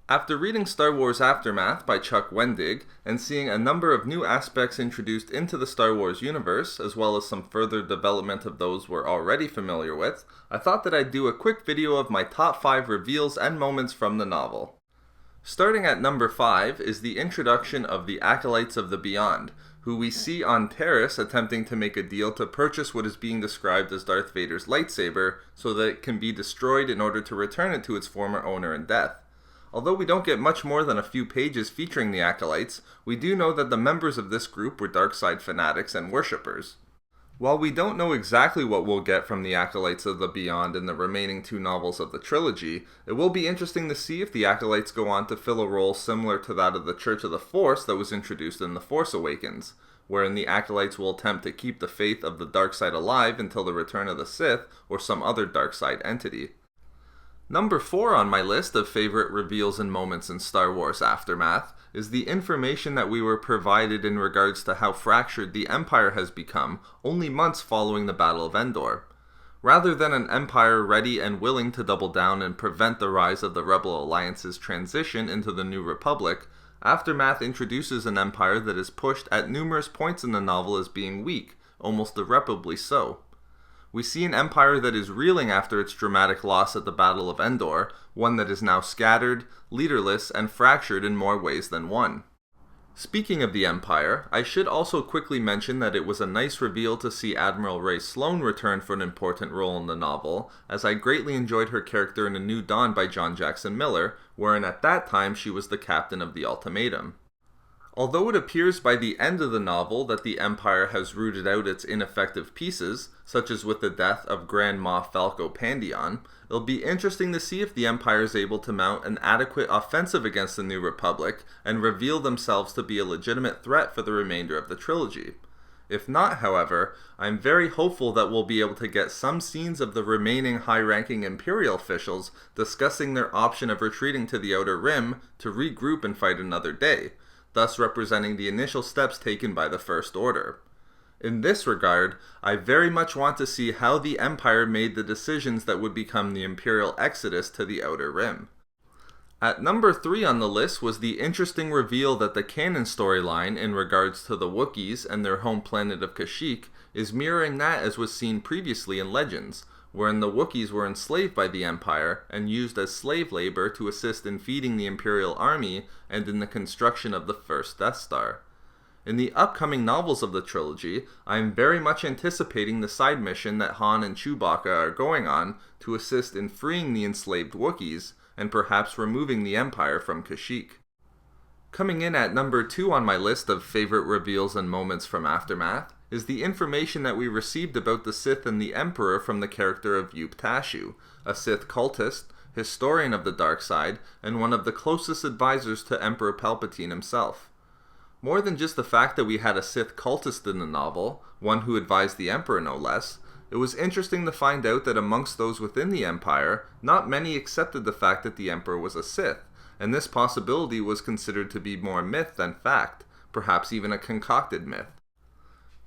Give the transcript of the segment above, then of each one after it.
After reading Star Wars Aftermath by Chuck Wendig and seeing a number of new aspects introduced into the Star Wars universe, as well as some further development of those we're already familiar with, I thought that I'd do a quick video of my top 5 reveals and moments from the novel. Starting at number 5 is the introduction of the Acolytes of the Beyond, who we see on Terrace attempting to make a deal to purchase what is being described as Darth Vader's lightsaber so that it can be destroyed in order to return it to its former owner in death. Although we don't get much more than a few pages featuring the Acolytes, we do know that the members of this group were dark-side fanatics and worshippers. While we don't know exactly what we'll get from the Acolytes of the Beyond in the remaining 2 novels of the trilogy, it will be interesting to see if the Acolytes go on to fill a role similar to that of the Church of the Force that was introduced in The Force Awakens, wherein the Acolytes will attempt to keep the faith of the dark side alive until the return of the Sith or some other dark side entity. Number 4 on my list of favorite reveals and moments in Star Wars Aftermath is the information that we were provided in regards to how fractured the Empire has become only months following the Battle of Endor. Rather than an Empire ready and willing to double down and prevent the rise of the Rebel Alliance's transition into the New Republic, Aftermath introduces an Empire that is pushed at numerous points in the novel as being weak, almost irreparably so. We see an empire that is reeling after its dramatic loss at the Battle of Endor, one that is now scattered, leaderless, and fractured in more ways than one. Speaking of the Empire, I should also quickly mention that it was a nice reveal to see Admiral Rae Sloane return for an important role in the novel, as I greatly enjoyed her character in A New Dawn by John Jackson Miller, wherein at that time she was the captain of the Ultimatum. Although it appears by the end of the novel that the Empire has rooted out its ineffective pieces, such as with the death of Grand Moff Falco Pandion, it'll be interesting to see if the Empire is able to mount an adequate offensive against the New Republic and reveal themselves to be a legitimate threat for the remainder of the trilogy. If not, however, I'm very hopeful that we'll be able to get some scenes of the remaining high-ranking Imperial officials discussing their option of retreating to the Outer Rim to regroup and fight another day, thus representing the initial steps taken by the First Order. In this regard, I very much want to see how the Empire made the decisions that would become the Imperial exodus to the Outer Rim. At number 3 on the list was the interesting reveal that the canon storyline in regards to the Wookiees and their home planet of Kashyyyk is mirroring that as was seen previously in Legends, wherein the Wookiees were enslaved by the Empire and used as slave labor to assist in feeding the Imperial Army and in the construction of the first Death Star. In the upcoming novels of the trilogy, I am very much anticipating the side mission that Han and Chewbacca are going on to assist in freeing the enslaved Wookiees and perhaps removing the Empire from Kashyyyk. Coming in at number 2 on my list of favorite reveals and moments from Aftermath is the information that we received about the Sith and the Emperor from the character of Yup Tashu, a Sith cultist, historian of the dark side, and one of the closest advisors to Emperor Palpatine himself. More than just the fact that we had a Sith cultist in the novel, one who advised the Emperor no less, it was interesting to find out that amongst those within the Empire, not many accepted the fact that the Emperor was a Sith, and this possibility was considered to be more myth than fact, perhaps even a concocted myth.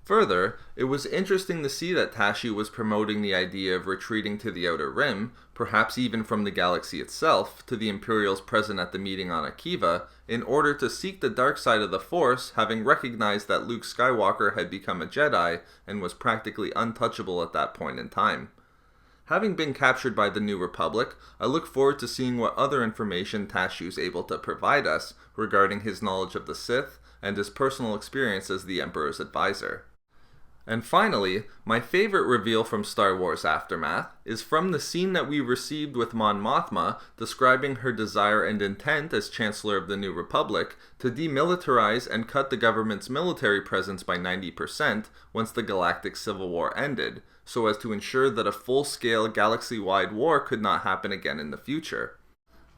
Further, it was interesting to see that Tashu was promoting the idea of retreating to the Outer Rim, perhaps even from the galaxy itself, to the Imperials present at the meeting on Akiva, in order to seek the dark side of the Force, having recognized that Luke Skywalker had become a Jedi and was practically untouchable at that point in time. Having been captured by the New Republic, I look forward to seeing what other information Tashu is able to provide us regarding his knowledge of the Sith and his personal experience as the Emperor's advisor. And finally, my favorite reveal from Star Wars Aftermath is from the scene that we received with Mon Mothma describing her desire and intent as Chancellor of the New Republic to demilitarize and cut the government's military presence by 90% once the Galactic Civil War ended, so as to ensure that a full-scale galaxy-wide war could not happen again in the future.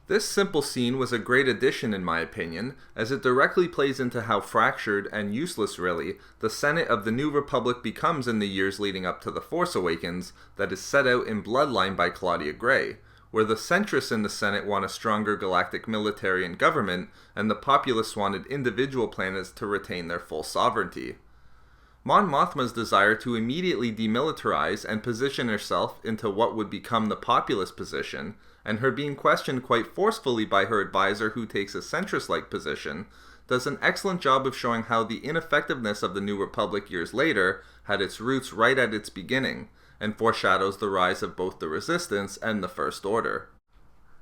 This simple scene was a great addition in my opinion, as it directly plays into how fractured, and useless really, the Senate of the New Republic becomes in the years leading up to The Force Awakens that is set out in Bloodline by Claudia Gray, where the centrists in the Senate want a stronger galactic military and government, and the populace wanted individual planets to retain their full sovereignty. Mon Mothma's desire to immediately demilitarize and position herself into what would become the populist position, and her being questioned quite forcefully by her advisor who takes a centrist-like position, does an excellent job of showing how the ineffectiveness of the New Republic years later had its roots right at its beginning, and foreshadows the rise of both the Resistance and the First Order.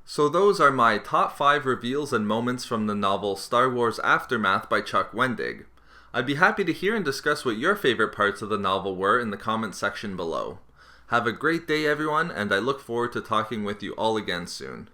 So those are my top 5 reveals and moments from the novel Star Wars Aftermath by Chuck Wendig. I'd be happy to hear and discuss what your favorite parts of the novel were in the comments section below. Have a great day everyone, and I look forward to talking with you all again soon.